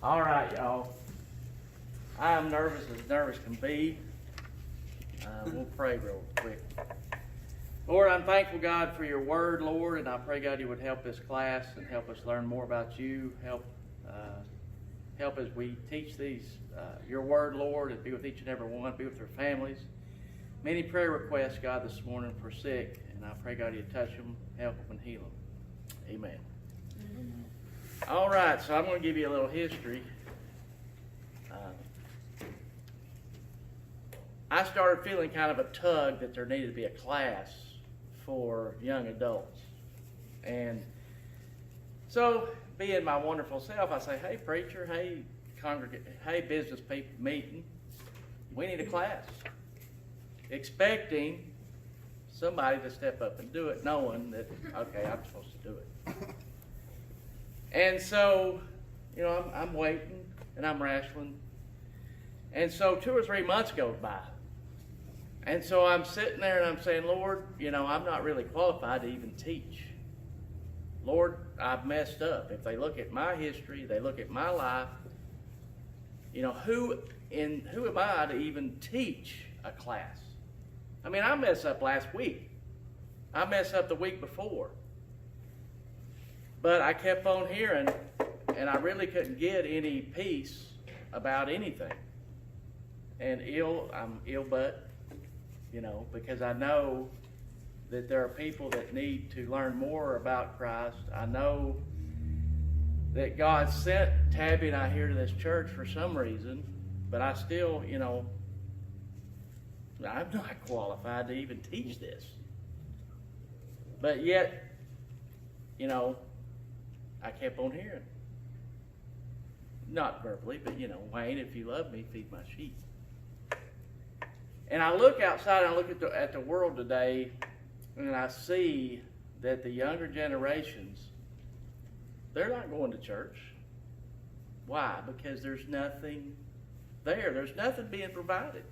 All right, y'all. I am as nervous can be. We'll pray real quick. Lord, I'm thankful, God, for your word, Lord, and I pray, God, you would help this class and help us learn more about you. Help as we teach your word, Lord, and be with each and every one, be with their families. Many prayer requests, God, this morning for sick, and I pray, God, you touch them, help them, and heal them. Amen. All right, so I'm going to give you a little history. I started feeling kind of a tug that there needed to be a class for young adults. And so, being my wonderful self, I say, hey, preacher, hey, hey, business people meeting, we need a class. Expecting somebody to step up and do it, knowing that, okay, I'm supposed to do it. And so, I'm waiting and I'm wrestling. And so 2 or 3 months goes by. And so I'm sitting there and I'm saying, Lord, I'm not really qualified to even teach. Lord, I've messed up. If they look at my history, they look at my life, who am I to even teach a class? I mean, I messed up last week. I messed up the week before. But I kept on hearing, and I really couldn't get any peace about anything. And I'm ill but, because I know that there are people that need to learn more about Christ. I know that God sent Tabby and I here to this church for some reason, but I still, I'm not qualified to even teach this. But yet, I kept on hearing. Not verbally, but Wayne, if you love me, feed my sheep. And I look outside and I look at the world today, and I see that the younger generations, they're not going to church. Why? Because there's nothing there. There's nothing being provided.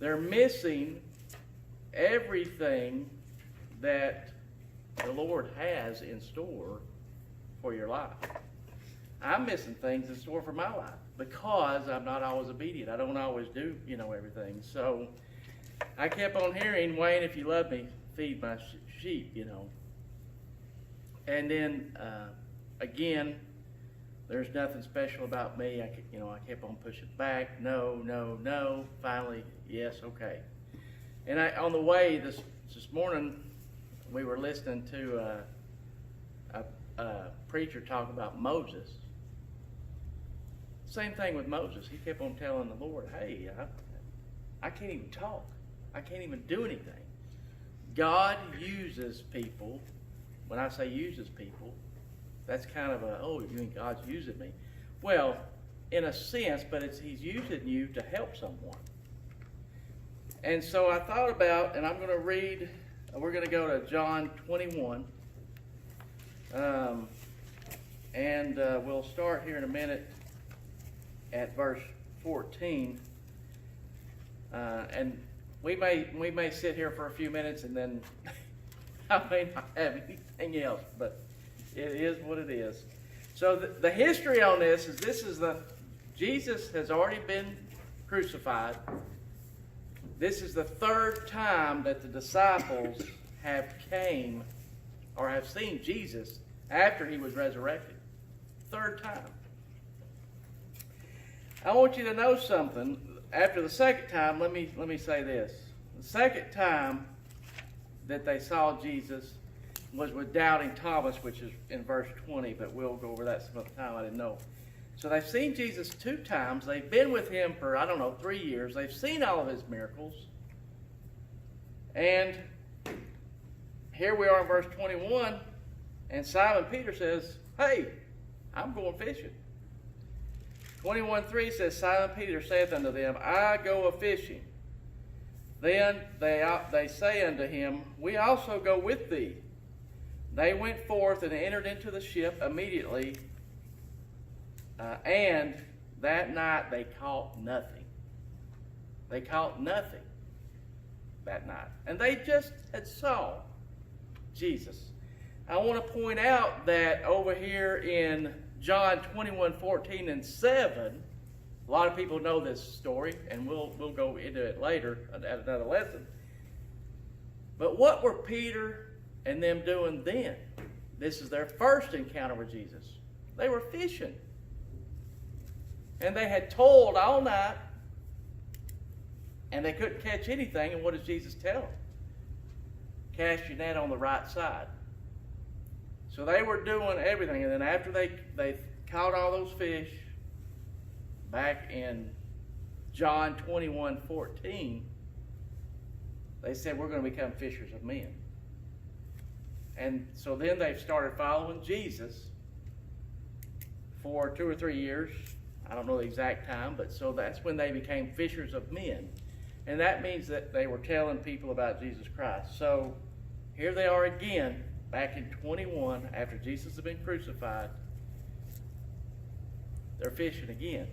They're missing everything that the Lord has in store for your life. I'm missing things in store for my life because I'm not always obedient. I don't always do, everything. So I kept on hearing, Wayne, if you love me, feed my sheep, And then, again, there's nothing special about me. I kept on pushing back. No. Finally, yes, okay. And on the way this morning, we were listening to a preacher talk about Moses. Same thing with Moses. He kept on telling the Lord, hey, I can't even talk. I can't even do anything. God uses people. When I say uses people, that's kind of you mean God's using me? Well, in a sense, but he's using you to help someone. And so I thought about, and I'm going to read, we're going to go to John 21. And we'll start here in a minute at verse 14. And we may sit here for a few minutes and then I may not have anything else, but it is what it is. So the history on this is Jesus has already been crucified. This is the third time that the disciples have came or have seen Jesus after he was resurrected. Third time. I want you to know something. After the second time, let me say this. The second time that they saw Jesus was with doubting Thomas, which is in verse 20, but we'll go over that some other time. I didn't know. So they've seen Jesus 2 times. They've been with him for, 3 years. They've seen all of his miracles. And here we are in verse 21, and Simon Peter says, hey, I'm going fishing. 21:3 says, Simon Peter saith unto them, I go a-fishing. Then they say unto him, we also go with thee. They went forth and entered into the ship immediately, and that night they caught nothing. They caught nothing that night. And they just had saw Jesus. I want to point out that over here in John 21:14 and 7. A lot of people know this story, and we'll go into it later at another lesson. But what were Peter and them doing then? This is their first encounter with Jesus. They were fishing. And they had toiled all night, and they couldn't catch anything. And what does Jesus tell them? Cast your net on the right side. So they were doing everything. And then after they caught all those fish, back in John 21:14, they said, we're going to become fishers of men. And so then they started following Jesus for 2 or 3 years. I don't know the exact time, but so that's when they became fishers of men. And that means that they were telling people about Jesus Christ. So here they are again, back in 21, after Jesus had been crucified. They're fishing again.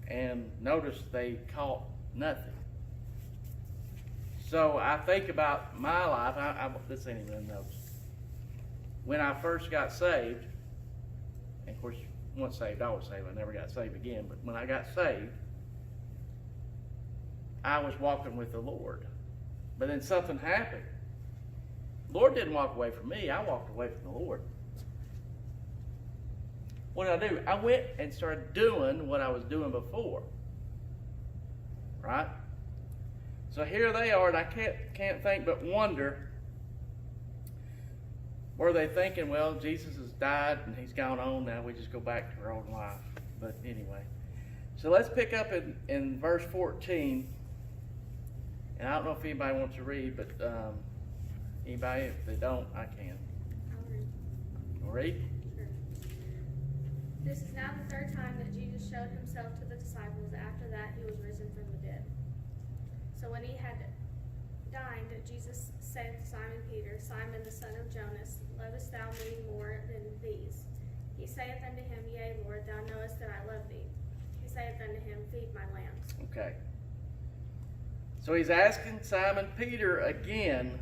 And notice they caught nothing. So I think about my life. This ain't even in notes. When I first got saved, and of course, once saved, always saved. I never got saved again. But when I got saved, I was walking with the Lord. But then something happened. The Lord didn't walk away from me. I walked away from the Lord. What did I do? I went and started doing what I was doing before. Right? So here they are, and I can't think but wonder, were they thinking, well, Jesus has died and he's gone on, now we just go back to our own life. But anyway. So let's pick up in verse 14. And I don't know if anybody wants to read, but anybody, if they don't, I can. I'll read. You'll read? Sure. This is now the third time that Jesus showed himself to the disciples. After that, he was risen from the dead. So when he had dined, Jesus said to Simon Peter, Simon the son of Jonas, lovest thou me more than these? He saith unto him, Yea, Lord, thou knowest that I love thee. He saith unto him, Feed my lambs. Okay. So he's asking Simon Peter again,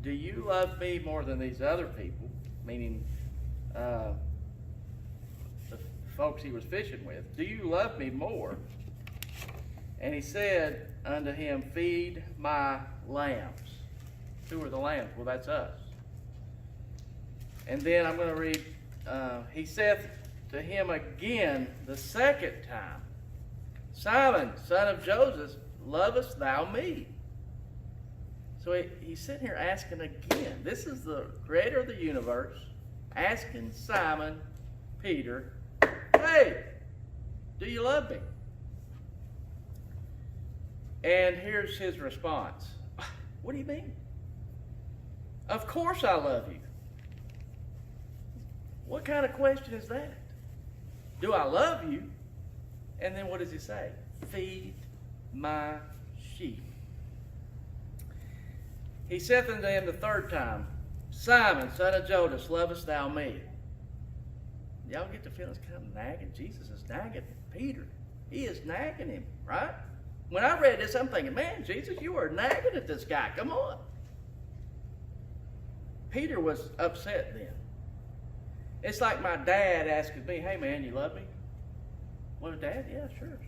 do you love me more than these other people? Meaning the folks he was fishing with. Do you love me more? And he said unto him, Feed my lambs. Who are the lambs? Well, that's us. And then I'm going to read, he saith to him again the second time, Simon, son of Joseph, lovest thou me? So he's sitting here asking again. This is the creator of the universe asking Simon Peter, hey, do you love me? And here's his response. What do you mean? Of course I love you. What kind of question is that? Do I love you? And then what does he say? Feed my sheep. He saith unto him the third time, Simon, son of Jonas, lovest thou me? Y'all get the feeling it's kind of nagging. Jesus is nagging Peter. He is nagging him, right? When I read this, I'm thinking, man, Jesus, you are nagging at this guy. Come on. Peter was upset then. It's like my dad asking me, hey, man, you love me? Well, Dad, yeah, sure.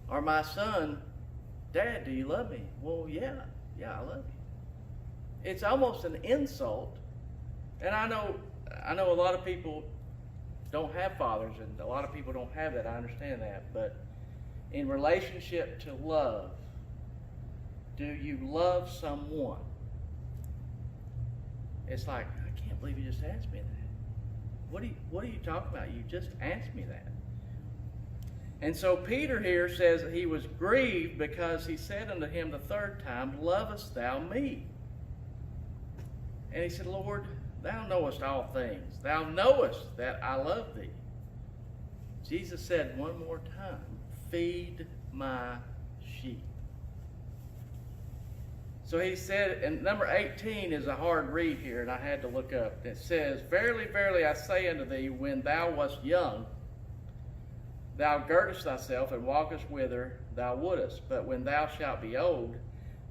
Or my son, Dad, do you love me? Well, yeah, I love you. It's almost an insult. And I know a lot of people don't have fathers, and a lot of people don't have that. I understand that. But in relationship to love, do you love someone? It's like, I can't believe you just asked me that. What are you talking about? You just asked me that. And so Peter here says that he was grieved because he said unto him the third time, lovest thou me? And he said, Lord, thou knowest all things. Thou knowest that I love thee. Jesus said one more time, feed my sheep. So he said, and number 18 is a hard read here, and I had to look up. It says, Verily, verily, I say unto thee, when thou wast young, thou girdest thyself and walkest whither thou wouldest. But when thou shalt be old,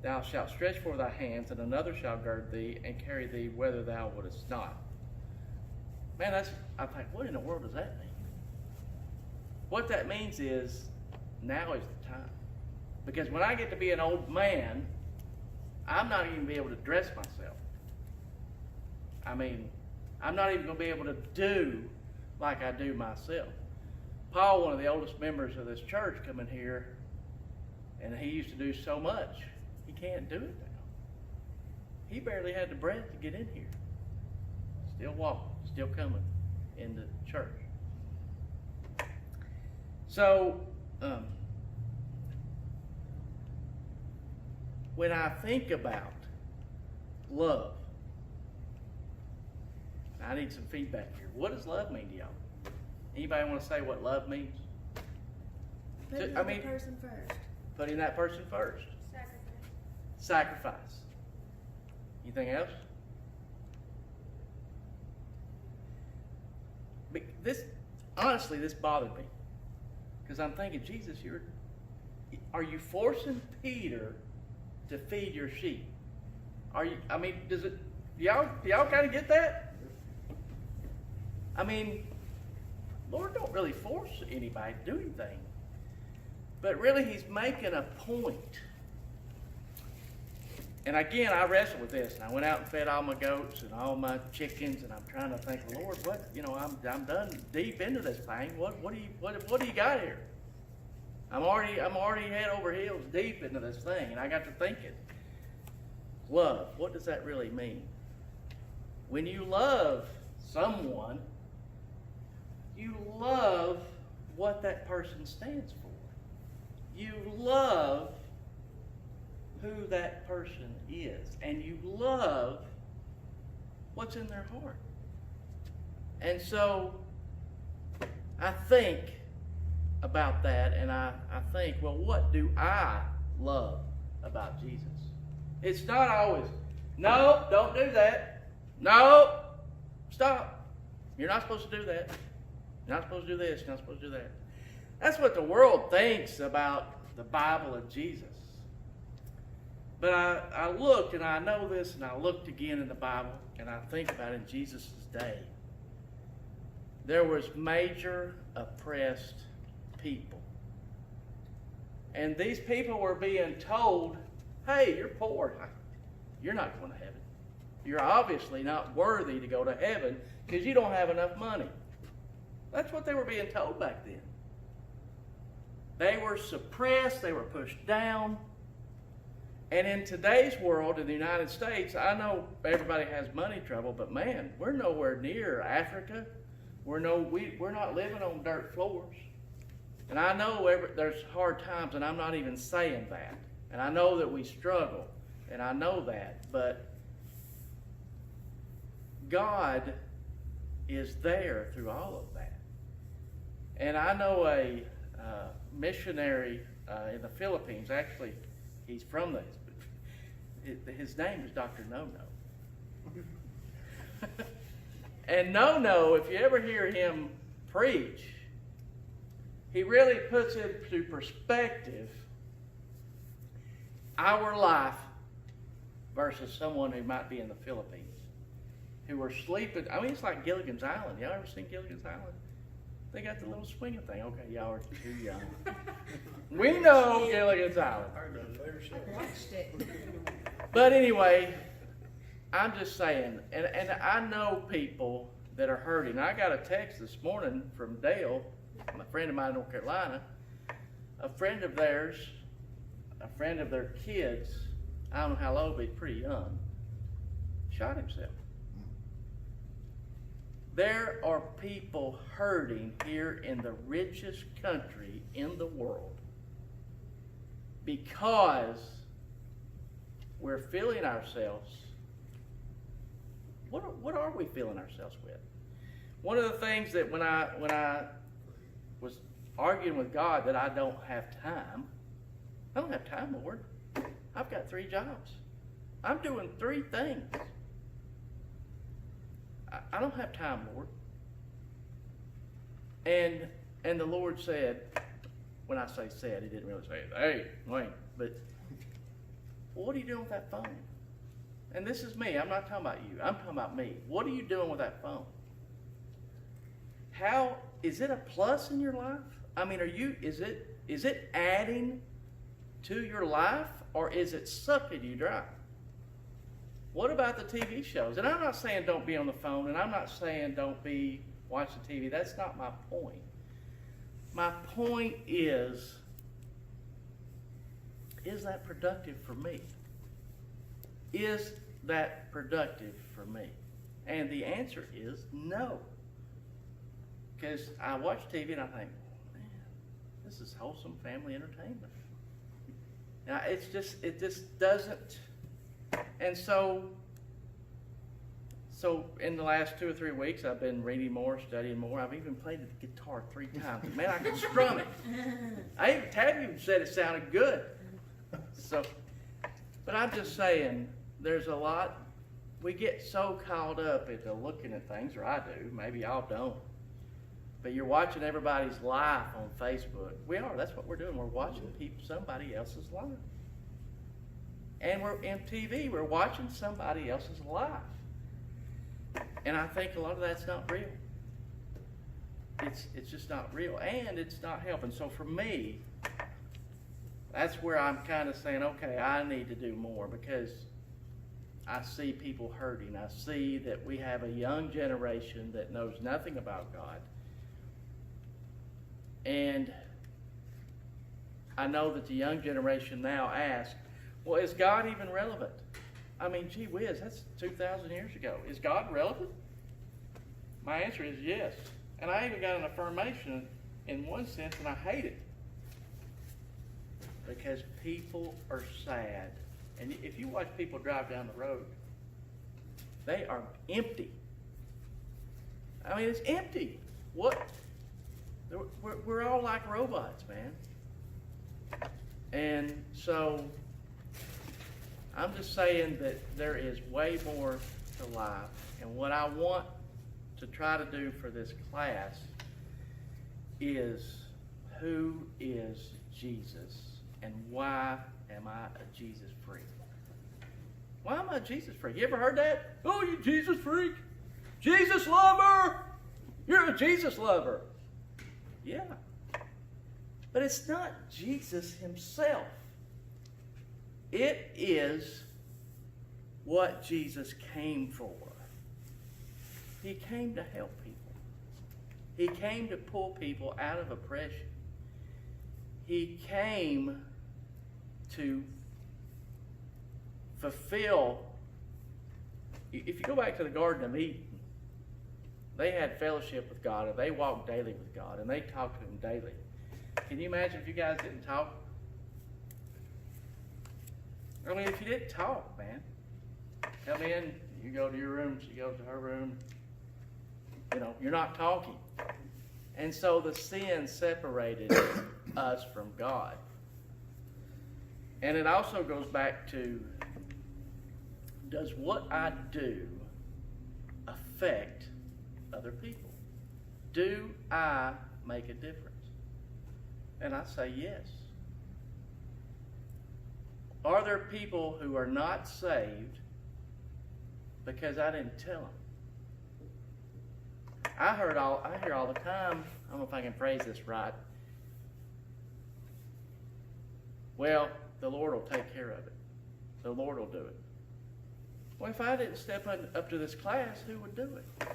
thou shalt stretch forth thy hands, and another shall gird thee and carry thee whither thou wouldest not. Man, I think, what in the world does that mean? What that means is, now is the time. Because when I get to be an old man, I'm not even going to be able to dress myself. I mean, I'm not even going to be able to do like I do myself. Paul, one of the oldest members of this church, come in here, and he used to do so much. He can't do it now. He barely had the breath to get in here. Still walking, still coming into church. So, when I think about love, I need some feedback here. What does love mean to y'all? Anybody want to say what love means? Putting the person first. Putting that person first. Sacrifice. Anything else? Honestly, this bothered me. Because I'm thinking, Jesus, are you forcing Peter to feed your sheep? Do y'all kind of get that? I mean, Lord don't really force anybody to do anything. But really, he's making a point. And again, I wrestled with this, and I went out and fed all my goats and all my chickens, and I'm trying to think, Lord, what? I'm done deep into this thing. What do you got here? I'm already head over heels deep into this thing, and I got to thinking, love. What does that really mean? When you love someone, you love what that person stands for. You love who that person is, and you love what's in their heart. And so I think about that, and I think, well, what do I love about Jesus? It's not always, no, don't do that. No, stop. You're not supposed to do that. You're not supposed to do this. You're not supposed to do that. That's what the world thinks about the Bible and Jesus. But I looked, and I know this, and I looked again in the Bible, and I think about it in Jesus' day. There was major oppressed people. And these people were being told, hey, you're poor. You're not going to heaven. You're obviously not worthy to go to heaven because you don't have enough money. That's what they were being told back then. They were suppressed. They were pushed down. And in today's world, in the United States, I know everybody has money trouble, but man, we're nowhere near Africa. We're not living on dirt floors. And I know there's hard times, and I'm not even saying that. And I know that we struggle, and I know that. But God is there through all of that. And I know a missionary in the Philippines. Actually, he's from there. His name is Dr. No-No. And No-No, if you ever hear him preach, he really puts into perspective our life versus someone who might be in the Philippines, who are sleeping. I mean, it's like Gilligan's Island. Y'all ever seen Gilligan's Island? They got the little swinging thing. Okay, y'all are too young. We know Gilligan's Island. I watched it. But anyway, I'm just saying, and I know people that are hurting. I got a text this morning from Dale, a friend of mine in North Carolina. A friend of theirs, a friend of their kids, I don't know how old, but he's pretty young, shot himself. There are people hurting here in the richest country in the world because we're filling ourselves. What are we filling ourselves with? One of the things that when I was arguing with God that I don't have time, Lord. I've got 3 jobs. I'm doing 3 things. I don't have time, Lord. And the Lord said, when I say said, he didn't really say, hey, Wayne, but what are you doing with that phone? And this is me. I'm not talking about you. I'm talking about me. What are you doing with that phone? how is it a plus in your life? I mean, is it adding to your life, or is it sucking you dry? What about the TV shows? And I'm not saying don't be on the phone, and I'm not saying don't be watching TV. That's not my point. My point is that productive for me? Is that productive for me? And the answer is no. Because I watch TV and I think, man, this is wholesome family entertainment. Now, it just doesn't. And so in the last 2 or 3 weeks, I've been reading more, studying more. I've even played the guitar 3 times. Man, I can strum it. Tabby even said it sounded good. So, but I'm just saying, there's a lot. We get so caught up into looking at things, or I do. Maybe y'all don't. But you're watching everybody's life on Facebook. We are. That's what we're doing. We're watching somebody else's life. And we're in TV. We're watching somebody else's life. And I think a lot of that's not real. It's just not real. And it's not helping. So for me, that's where I'm kind of saying, okay, I need to do more, because I see people hurting. I see that we have a young generation that knows nothing about God. And I know that the young generation now asks, well, is God even relevant? I mean, gee whiz, that's 2,000 years ago. Is God relevant? My answer is yes. And I even got an affirmation in one sense, and I hate it. Because people are sad. And if you watch people drive down the road, they are empty. I mean, it's empty. What? We're all like robots, man. And so I'm just saying that there is way more to life. And what I want to try to do for this class is, who is Jesus? And why am I a Jesus freak? Why am I a Jesus freak? You ever heard that? Oh, you Jesus freak? Jesus lover? You're a Jesus lover. Yeah. But it's not Jesus himself. It is what Jesus came for. He came to help people. He came to pull people out of oppression. He came to fulfill. If you go back to the Garden of Eden, they had fellowship with God, and they walked daily with God, and they talked to him daily. Can you imagine if you guys didn't talk? I mean, if you didn't talk, man, come in, you go to your room, she goes to her room, you're not talking. And so the sin separated us from God. And it also goes back to, does what I do affect other people? Do I make a difference? And I say yes. Are there people who are not saved because I didn't tell them? I hear all the time, I don't know if I can phrase this right, well, the Lord will take care of it. The Lord will do it. Well, if I didn't step up to this class, who would do it?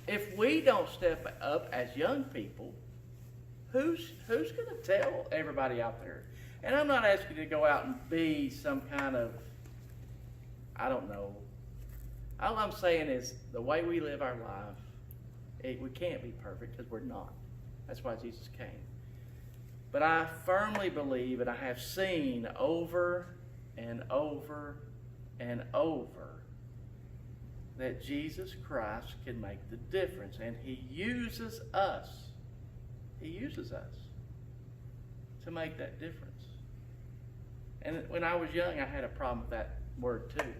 If we don't step up as young people, who's going to tell everybody out there? And I'm not asking you to go out and be some kind of, I don't know. All I'm saying is the way we live our life, we can't be perfect because we're not. That's why Jesus came. But I firmly believe, and I have seen over and over and over, that Jesus Christ can make the difference. And he uses us. He uses us to make that difference. And when I was young, I had a problem with that word too.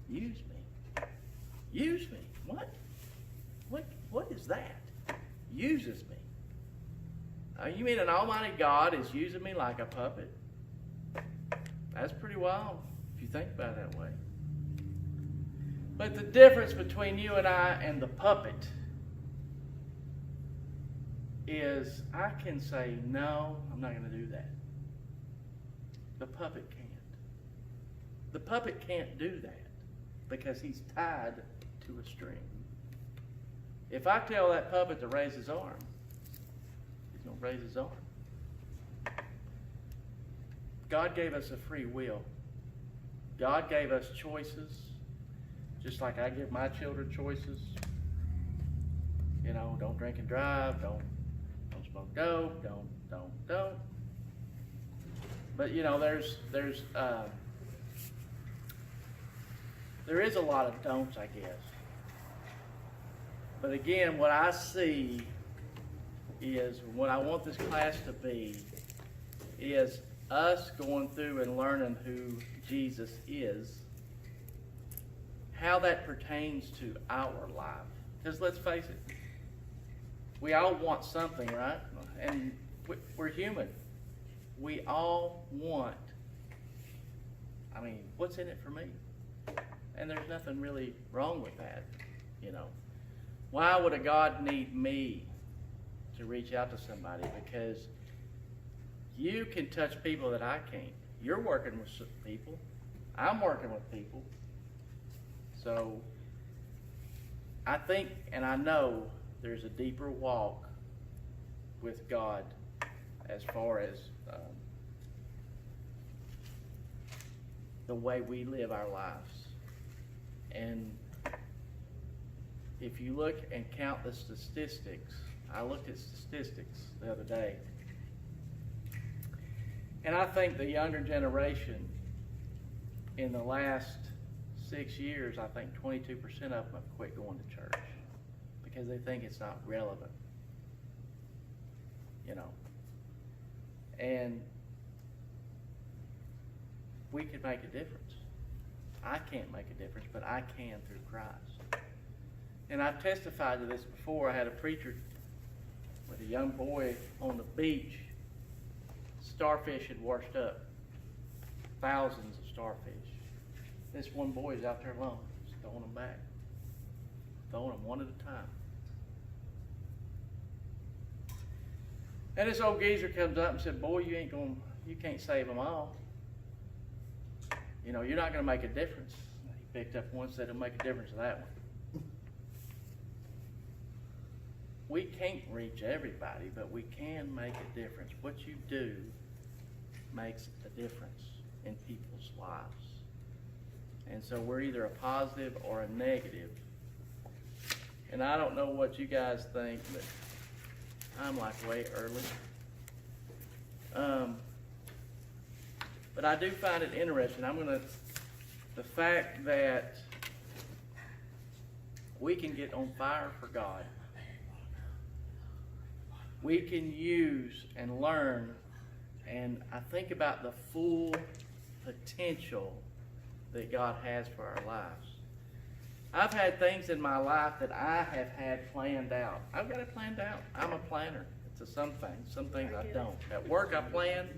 Use me. Use me. What? What is that? Uses me. You mean an almighty God is using me like a puppet? That's pretty wild if you think about it that way. But the difference between you and I and the puppet is I can say, no, I'm not going to do that. The puppet can't. The puppet can't do that because he's tied to a string. If I tell that puppet to raise his arm, he's going to raise his arm. God gave us a free will. God gave us choices, just like I give my children choices. You know, don't drink and drive, don't smoke dope, don't. But you know, there is a lot of don'ts, I guess. But again, what I see is what I want this class to be is us going through and learning who Jesus is, how that pertains to our life. Because let's face it, we all want something, right? And we're human. We all want, I mean, what's in it for me? And there's nothing really wrong with that, you know. Why would a God need me to reach out to somebody? Because you can touch people that I can't. You're working with people. I'm working with people. So I think and I know there's a deeper walk with God as far as the way we live our lives. And if you look and count the statistics, I looked at statistics the other day, and I think the younger generation in the last 6 years, I think 22% of them have quit going to church because they think it's not relevant, you know. And we could make a difference. I can't make a difference, but I can through Christ. And I've testified to this before. I had a preacher with a young boy on the beach. Starfish had washed up. Thousands of starfish. This one boy is out there alone, just throwing them back. Throwing them one at a time. And this old geezer comes up and said, boy, you can't save them all. You know, you're not going to make a difference. He picked up one and said, it'll make a difference to that one. We can't reach everybody, but we can make a difference. What you do makes a difference in people's lives. And so we're either a positive or a negative. And I don't know what you guys think, but I'm like way early. But I do find it interesting. The fact that we can get on fire for God. We can use and learn, and I think about the full potential that God has for our lives. I've had things in my life that I have had planned out. I've got it planned out. I'm a planner. It's some things I don't. At work I plan,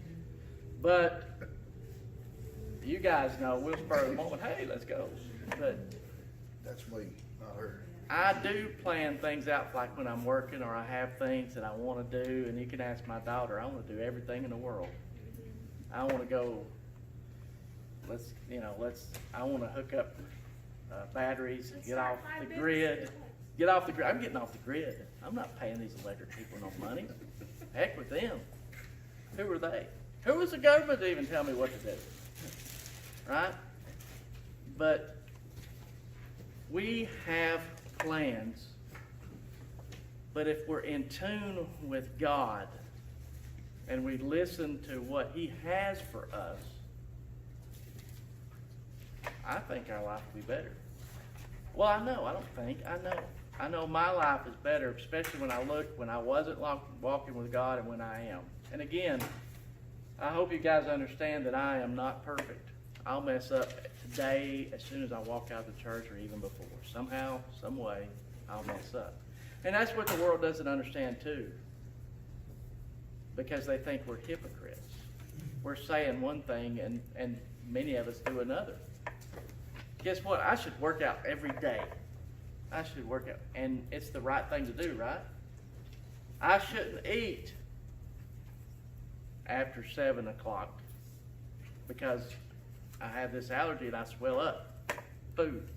but you guys know we'll spur the moment. Hey, let's go. But that's me, not her. I do plan things out, like when I'm working or I have things that I want to do. And you can ask my daughter. I want to do everything in the world. I want to go. I want to hook up batteries, get off the grid. Get off the grid. I'm getting off the grid. I'm not paying these electric people no money. Heck with them. Who are they? Who is the government to even tell me what to do? Right? But we have plans. But if we're in tune with God and we listen to what He has for us, I think our life will be better. Well, I know my life is better, especially when I wasn't walking with God and when I am. And again, I hope you guys understand that I am not perfect. I'll mess up today as soon as I walk out of the church or even before. Somehow, some way, I'll mess up. And that's what the world doesn't understand too. Because they think we're hypocrites. We're saying one thing and many of us do another. Guess what? I should work out every day. I should work out. And it's the right thing to do, right? I shouldn't eat after 7 o'clock because I have this allergy and I swell up. Food.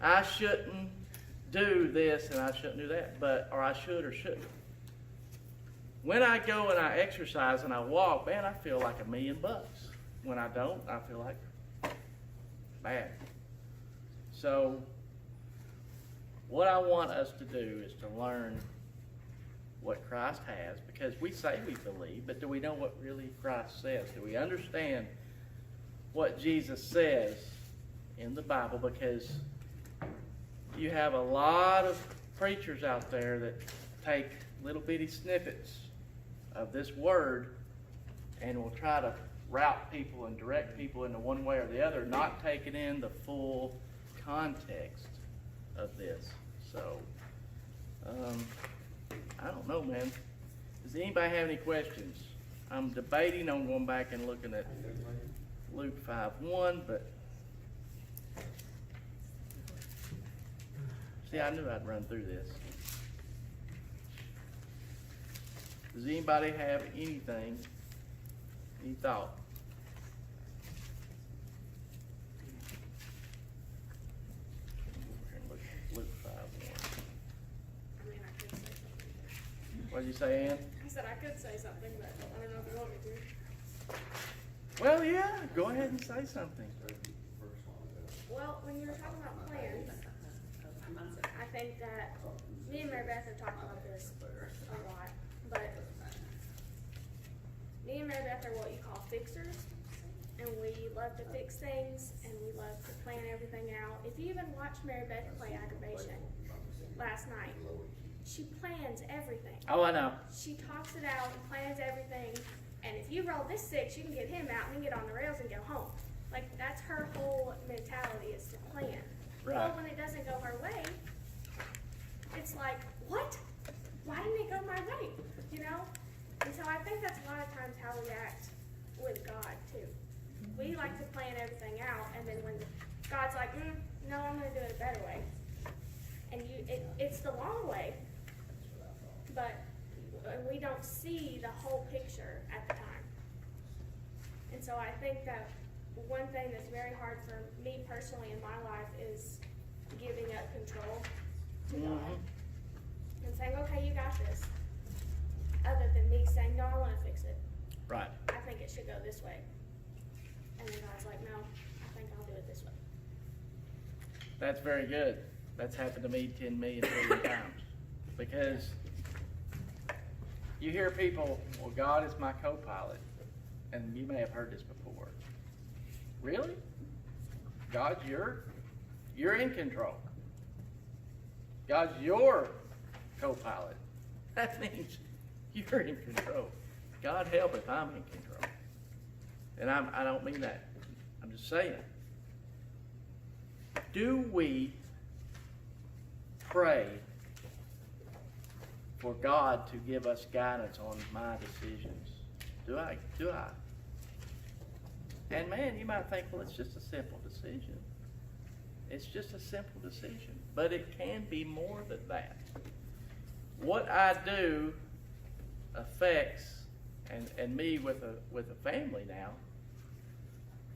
I shouldn't do this and I shouldn't do that, or I should or shouldn't. When I go and I exercise and I walk, man, I feel like $1,000,000. When I don't, I feel like bad. So, what I want us to do is to learn what Christ has, because we say we believe, but do we know what really Christ says? Do we understand what Jesus says in the Bible? Because you have a lot of preachers out there that take little bitty snippets of this word and will try to route people and direct people into one way or the other, not taking in the full context of this. So, I don't know, man. Does anybody have any questions? I'm debating on going back and looking at Luke 5:1, but see, I knew I'd run through this. Does anybody have anything, any thought? Luke 5:1. I mean, I could say something. What did you say, Ann? I said I could say something, but I don't know if you want me to. Well, yeah, go ahead and say something. Well, when you were talking about plans, I think that me and Mary Beth have talked about this a lot, but me and Mary Beth are what you call fixers, and we love to fix things, and we love to plan everything out. If you even watch Mary Beth play aggravation last night, she plans everything. Oh, I know. She talks it out and plans everything, and if you roll this 6, you can get him out and then get on the rails and go home. Like, that's her whole mentality, is to plan. Right. Well, when it doesn't go her way, it's like, what? Why didn't it go my way? You know? And so I think that's a lot of times how we act with God, too. We like to plan everything out, and then when God's like, no, I'm going to do it a better way. And it's the long way, but we don't see the whole picture at the time. And so I think that one thing that's very hard for me personally in my life is giving up control to God and saying, okay, you got this, other than me saying, no, I want to fix it. Right. I think it should go this way. And then God's like, no, I think I'll do it this way. That's very good. That's happened to me 10 million trillion times. Because you hear people, well, God is my co-pilot. And you may have heard this before. Really? God's you're in control. God's your co-pilot. That means you're in control. God help if I'm in control. And I don't mean that. I'm just saying. Do we pray for God to give us guidance on my decisions? Do I? And man, you might think, well, it's just a simple decision. It's just a simple decision. But it can be more than that. What I do affects, and me with a family now,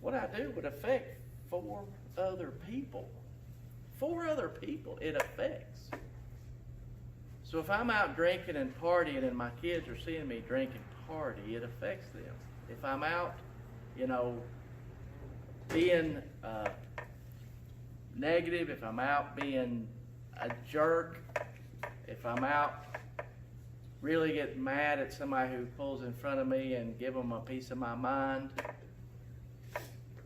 what I do would affect 4 other people. 4 other people it affects. So if I'm out drinking and partying and my kids are seeing me drink and party, it affects them. If I'm out, being negative, if I'm out being a jerk, if I'm out really getting mad at somebody who pulls in front of me and give them a piece of my mind,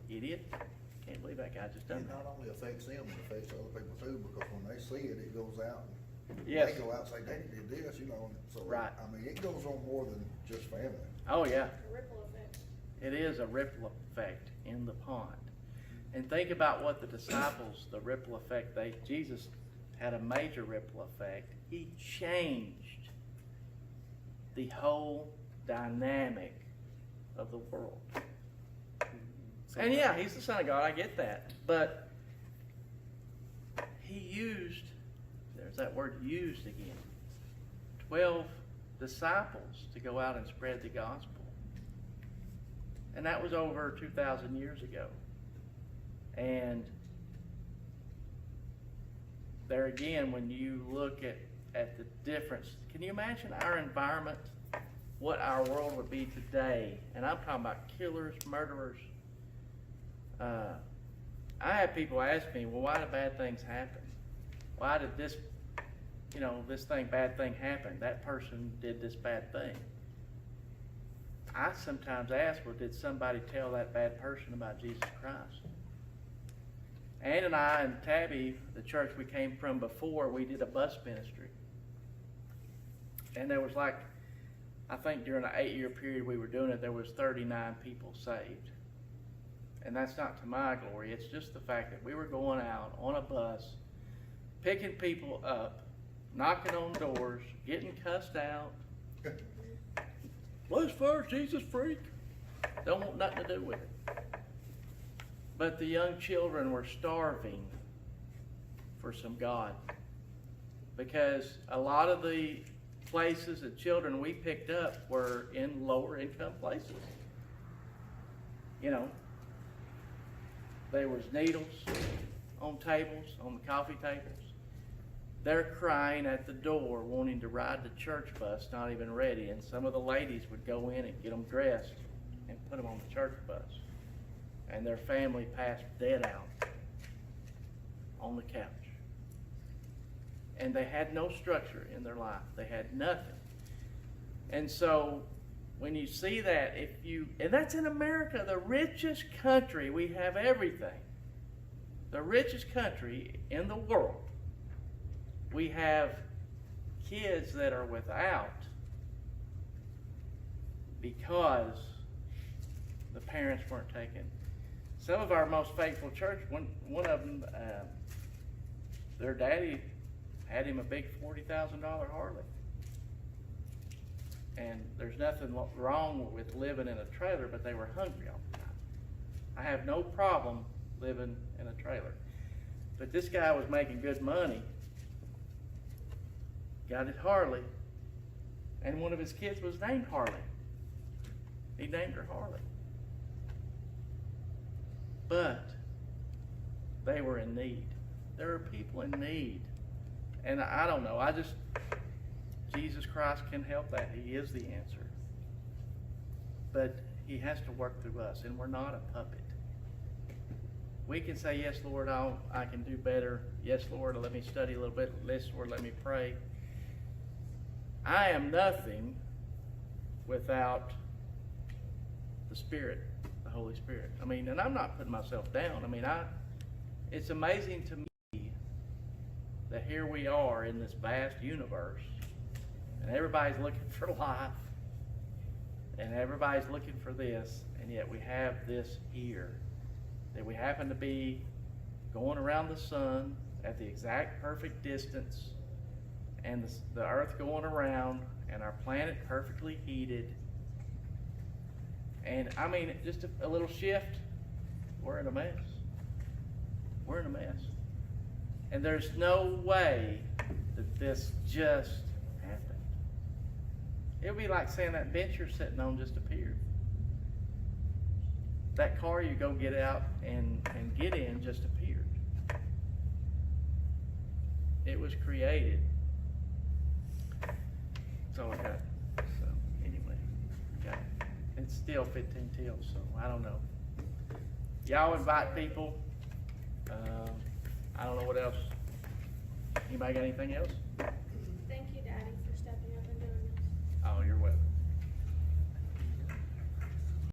idiot, can't believe that guy just done It that. not only affects them, it affects other people too, because when they see it, it goes out. Yes. They go out and say, Daddy did this, and so. Right. I mean, it goes on more than just family. Oh yeah. A ripple effect. It is a ripple effect in the pond. And think about what the disciples, the ripple effect, Jesus had a major ripple effect. He changed the whole dynamic of the world. And yeah, he's the Son of God, I get that. But he used, there's that word used again, 12 disciples to go out and spread the gospel. And that was over 2,000 years ago. And there again, when you look at the difference, can you imagine our environment, what our world would be today? And I'm talking about killers, murderers. I have people ask me, well, why do bad things happen? Why did this bad thing happen? That person did this bad thing. I sometimes ask, well, did somebody tell that bad person about Jesus Christ? Ann and I and Tabby, the church we came from before, we did a bus ministry. And there was I think during an 8-year period we were doing it, there was 39 people saved. And that's not to my glory. It's just the fact that we were going out on a bus, picking people up, knocking on doors, getting cussed out. What's first, Jesus freak? Don't want nothing to do with it. But the young children were starving for some God. Because a lot of the places that children we picked up were in lower income places. There was needles on tables, on the coffee tables. They're crying at the door wanting to ride the church bus, not even ready. And some of the ladies would go in and get them dressed and put them on the church bus. And their family passed dead out on the couch. And they had no structure in their life. They had nothing. And so when you see that, and that's in America, the richest country, we have everything. The richest country in the world. We have kids that are without because the parents weren't taken. Some of our most faithful church, one of them, their daddy had him a big $40,000 Harley. And there's nothing wrong with living in a trailer, but they were hungry all the time. I have no problem living in a trailer. But this guy was making good money, got his Harley, and one of his kids was named Harley. He named her Harley. But they were in need. There are people in need. And I don't know, Jesus Christ can help that. He is the answer. But he has to work through us, and we're not a puppet. We can say, yes, Lord, I can do better. Yes, Lord, let me study a little bit. Yes, Lord, let me pray. I am nothing without the Spirit, the Holy Spirit. And I'm not putting myself down. It's amazing to me that here we are in this vast universe, and everybody's looking for life, and everybody's looking for this, and yet we have this here, that we happen to be going around the sun at the exact perfect distance, and the earth going around, and our planet perfectly heated. And just a little shift, we're in a mess. We're in a mess. And there's no way that this just happened. It would be like saying that bench you're sitting on just appeared. That car you go get out and get in just appeared. It was created. That's all I got. So anyway, it's still 15 till, so I don't know. Y'all invite people. I don't know what else. Anybody got anything else?